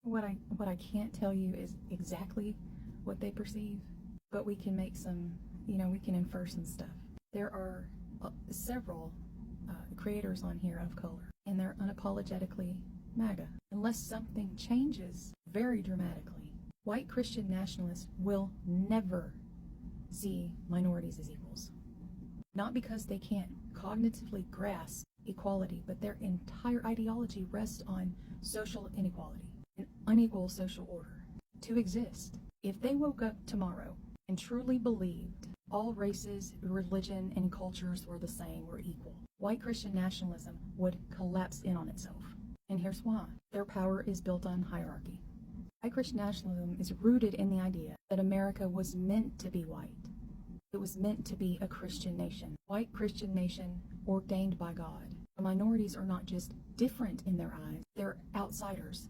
What I can't tell you is exactly what they perceive, but we can make some, we can infer some stuff. There are several creators on here of color, and they're unapologetically MAGA. Unless something changes very dramatically, white Christian nationalists will never see minorities as equals. Not because they can't cognitively grasp equality, but their entire ideology rests on social inequality, an unequal social order to exist. If they woke up tomorrow and truly believed all races, religion, and cultures were the same, were equal, white Christian nationalism would collapse in on itself. And here's why. Their power is built on hierarchy. White Christian nationalism is rooted in the idea that America was meant to be white. It was meant to be a Christian nation. White Christian nation ordained by God. The minorities are not just different in their eyes, they're outsiders,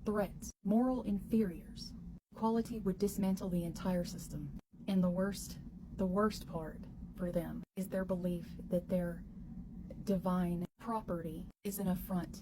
threats, moral inferiors. Equality would dismantle the entire system. And the worst part for them is their belief that their divine property is an affront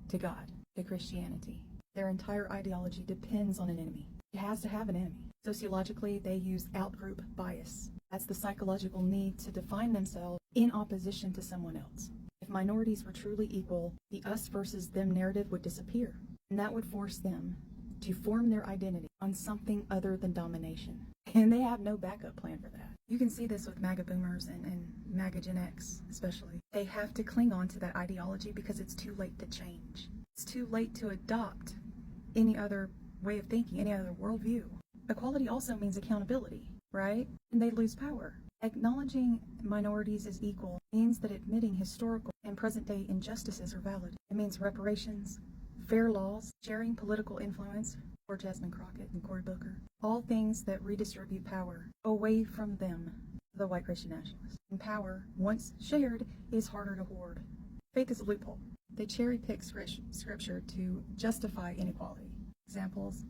to God, to Christianity. Their entire ideology depends on an enemy. It has to have an enemy. Sociologically, they use outgroup bias. That's the psychological need to define themselves in opposition to someone else. If minorities were truly equal, the us versus them narrative would disappear, and that would force them to form their identity on something other than domination. And they have no backup plan for that. You can see this with MAGA boomers and MAGA Gen X especially. They have to cling on to that ideology because it's too late to change. It's too late to adopt any other way of thinking, any other worldview. Equality also means accountability, right? And they lose power. Acknowledging minorities as equal means that admitting historical and present-day injustices are valid. It means reparations, fair laws, sharing political influence, or Jasmine Crockett and Cory Booker. All things that redistribute power away from them, the white Christian nationalists. And power, once shared, is harder to hoard. Faith is a loophole. They cherry-pick scripture to justify inequality. Examples,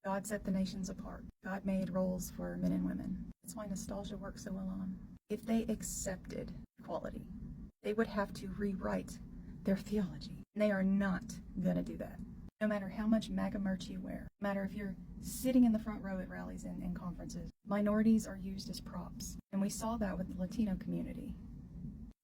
God set the nations apart. God made roles for men and women. That's why nostalgia works so well on them. If they accepted equality, they would have to rewrite their theology. And they are not going to do that. No matter how much MAGA merch you wear, no matter if you're sitting in the front row at rallies and conferences, minorities are used as props. And we saw that with the Latino community.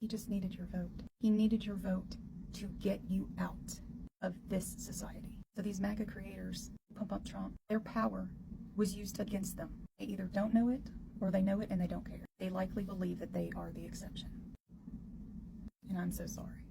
He just needed your vote. He needed your vote to get you out of this society. So these MAGA creators pump up Trump. Their power was used against them. They either don't know it or they know it and they don't care. They likely believe that they are the exception. And I'm so sorry.